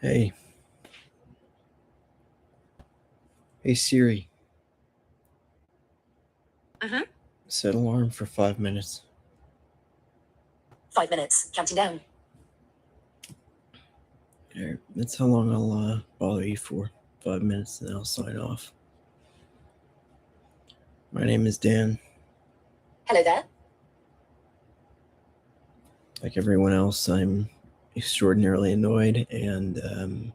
Hey, hey Siri, Mm-hmm. set alarm for 5 minutes. 5 minutes. Counting down. There, that's how long I'll bother you for. 5 minutes, and then I'll sign off. My name is Dan. Hello there. Like everyone else, I'm extraordinarily annoyed and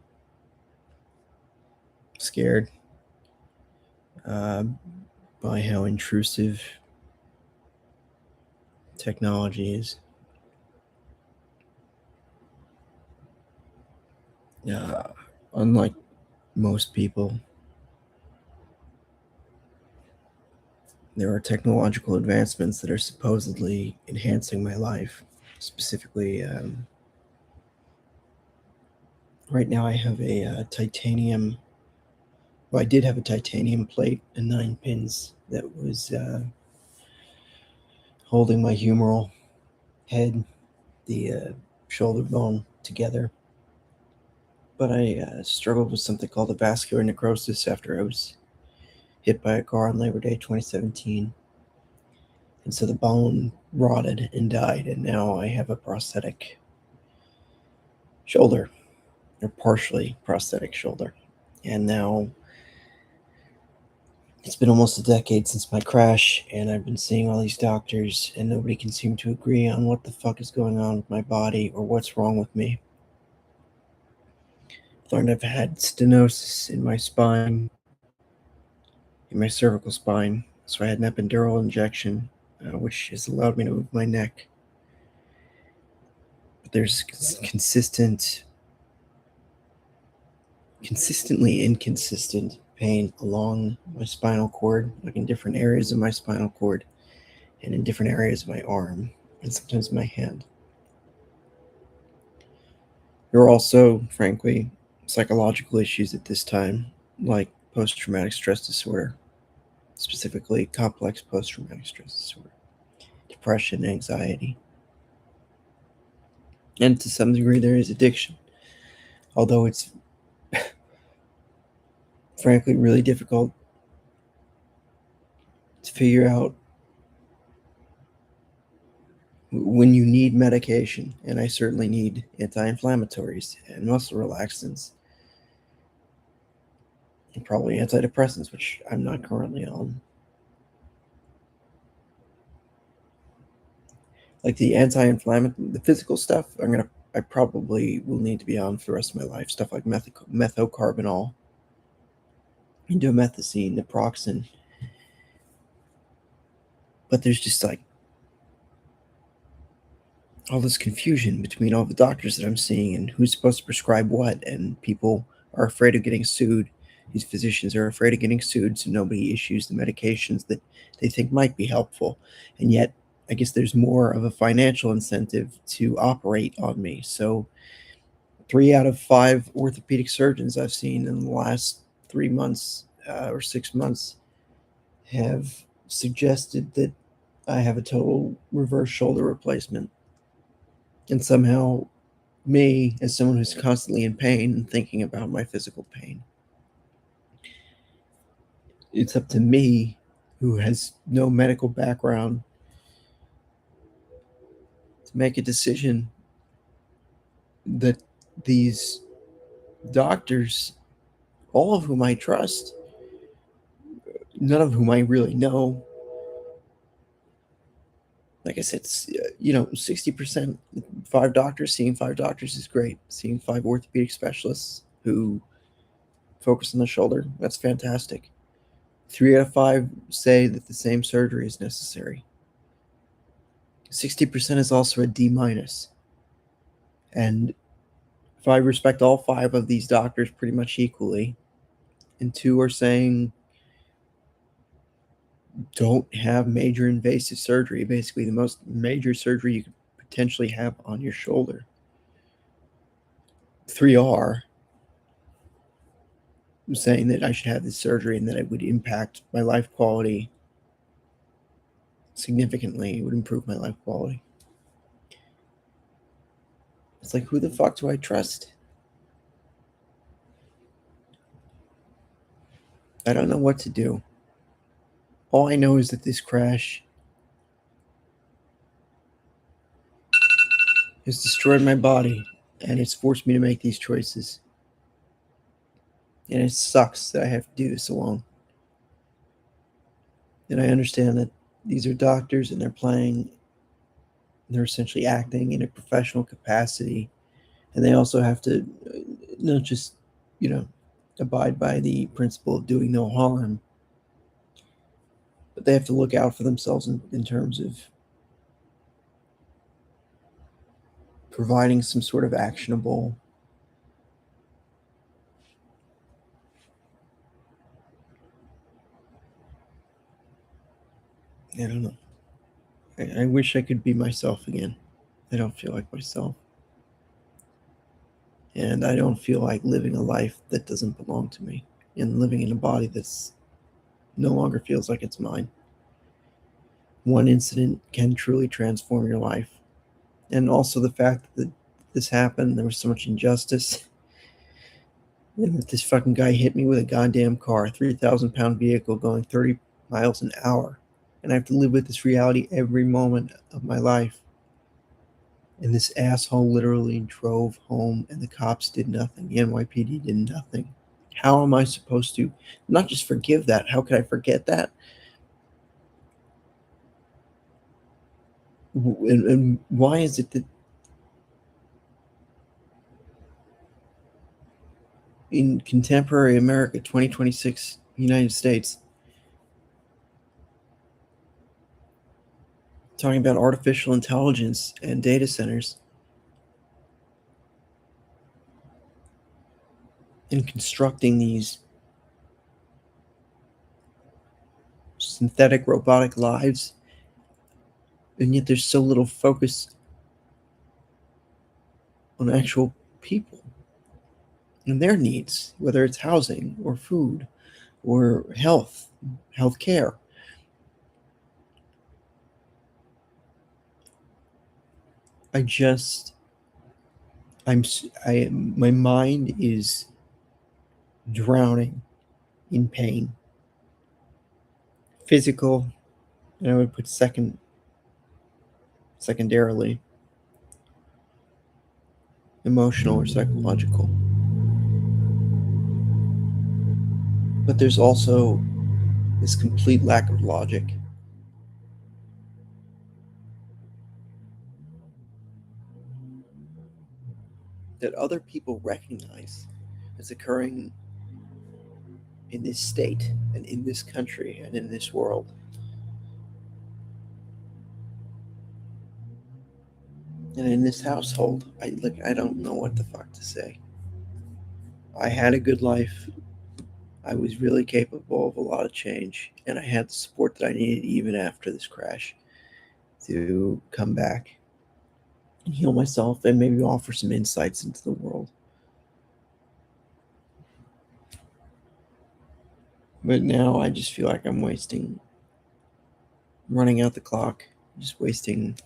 scared uh, by how intrusive technology is. Uh, Unlike most people, there are technological advancements that are supposedly enhancing my life. Specifically, right now I have a titanium. Well, I did have a titanium plate and 9 pins that was holding my humeral head, the shoulder bone together. But I struggled with something called avascular necrosis after I was hit by a car on Labor Day 2017. And so the bone rotted and died, and now I have a prosthetic shoulder, or partially prosthetic shoulder. And now it's been almost a decade since my crash, and I've been seeing all these doctors, and nobody can seem to agree on what the fuck is going on with my body or what's wrong with me. I've learned I've had stenosis in my spine, in my cervical spine, so I had an epidural injection, which has allowed me to move my neck. But there's consistently inconsistent pain along my spinal cord, like in different areas of my spinal cord and in different areas of my arm and sometimes my hand. There are also, frankly, psychological issues at this time, like post traumatic stress disorder, specifically complex post traumatic stress disorder, depression, anxiety. And to some degree, there is addiction, although it's frankly really difficult to figure out when you need medication. And I certainly need anti inflammatories and muscle relaxants, and probably antidepressants, which I'm not currently on. Like the anti-inflammatory, the physical stuff, I probably will need to be on for the rest of my life. Stuff like methocarbamol, indomethacin, naproxen. But there's just like all this confusion between all the doctors that I'm seeing and who's supposed to prescribe what, and people are afraid of getting sued. These physicians are afraid of getting sued, so nobody issues the medications that they think might be helpful. And yet, I guess there's more of a financial incentive to operate on me. So 3 out of 5 orthopedic surgeons I've seen in the last 3 months or 6 months have suggested that I have a total reverse shoulder replacement. And somehow, me, as someone who's constantly in pain and thinking about my physical pain, it's up to me, who has no medical background, to make a decision that these doctors, all of whom I trust, none of whom I really know, like I said, 60%, 5 doctors, seeing 5 doctors is great. Seeing 5 orthopedic specialists who focus on the shoulder, that's fantastic. 3 out of 5 say that the same surgery is necessary. 60% is also a D minus. And if I respect all 5 of these doctors pretty much equally, and 2 are saying don't have major invasive surgery, basically the most major surgery you could potentially have on your shoulder. 3 are saying that I should have this surgery and that it would impact my life quality significantly. It would improve my life quality. It's like, who the fuck do I trust? I don't know what to do. All I know is that this crash has destroyed my body, and it's forced me to make these choices. And it sucks that I have to do this alone. And I understand that these are doctors and they're essentially acting in a professional capacity. And they also have to not just, you know, abide by the principle of doing no harm, but they have to look out for themselves in terms of providing some sort of actionable I don't know. I wish I could be myself again. I don't feel like myself. And I don't feel like living a life that doesn't belong to me and living in a body that's no longer feels like it's mine. One incident can truly transform your life. And also the fact that this happened, there was so much injustice. And that this fucking guy hit me with a goddamn car, a 3,000 pound vehicle going 30 miles an hour. And I have to live with this reality every moment of my life. And this asshole literally drove home and the cops did nothing. The NYPD did nothing. How am I supposed to not just forgive that? How could I forget that? And why is it that in contemporary America, 2026 United States, talking about artificial intelligence and data centers and constructing these synthetic robotic lives, and yet there's so little focus on actual people and their needs, whether it's housing or food or health care. I just, my mind is drowning in pain, physical, and I would put secondarily, emotional or psychological. But there's also this complete lack of logic. That other people recognize as occurring in this state and in this country and in this world. And in this household, I don't know what the fuck to say. I had a good life. I was really capable of a lot of change, and I had the support that I needed even after this crash to come back and heal myself and maybe offer some insights into the world. But now I just feel like I'm running out the clock, just wasting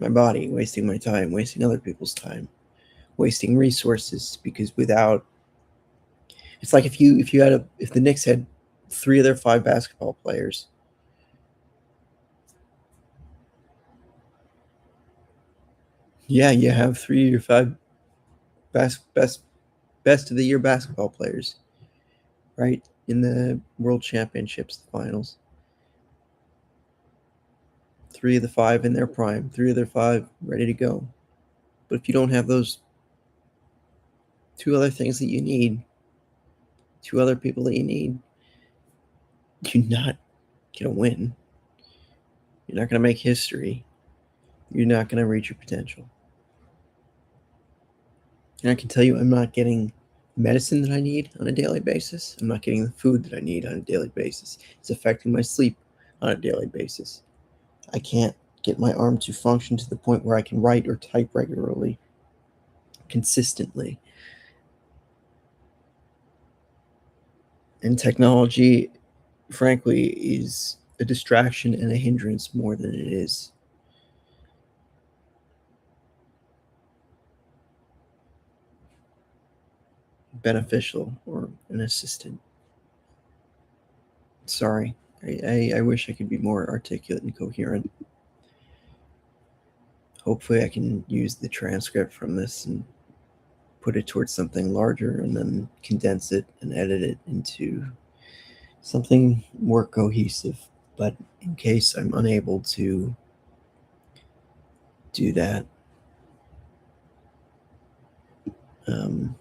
my body, wasting my time, wasting other people's time, wasting resources because without it's like if the Knicks had 3 of their 5 basketball players, yeah, you have 3 of your 5 best of the year basketball players, right? In the World Championships, the finals. 3 of the 5 in their prime, 3 of their 5 ready to go. But if you don't have those 2 other things that you need, 2 other people that you need, you're not gonna win. You're not gonna make history. You're not gonna reach your potential. And I can tell you, I'm not getting medicine that I need on a daily basis. I'm not getting the food that I need on a daily basis. It's affecting my sleep on a daily basis. I can't get my arm to function to the point where I can write or type regularly, consistently. And technology, frankly, is a distraction and a hindrance more than it is beneficial or an assistant. Sorry. I wish I could be more articulate and coherent. Hopefully, I can use the transcript from this and put it towards something larger and then condense it and edit it into something more cohesive. But in case I'm unable to do that, I'm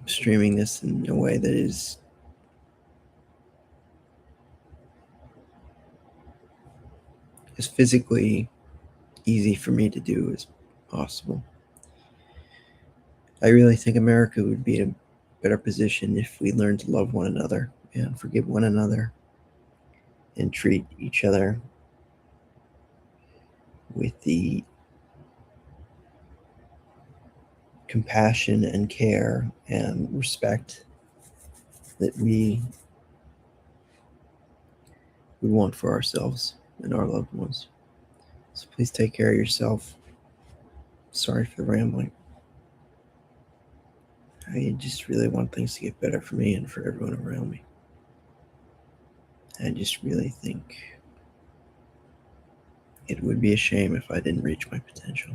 streaming this in a way that is as physically easy for me to do as possible. I really think America would be in a better position if we learned to love one another and forgive one another and treat each other with the compassion and care and respect that we would want for ourselves and our loved ones. So please take care of yourself. Sorry for the rambling. I just really want things to get better for me and for everyone around me. I just really think it would be a shame if I didn't reach my potential.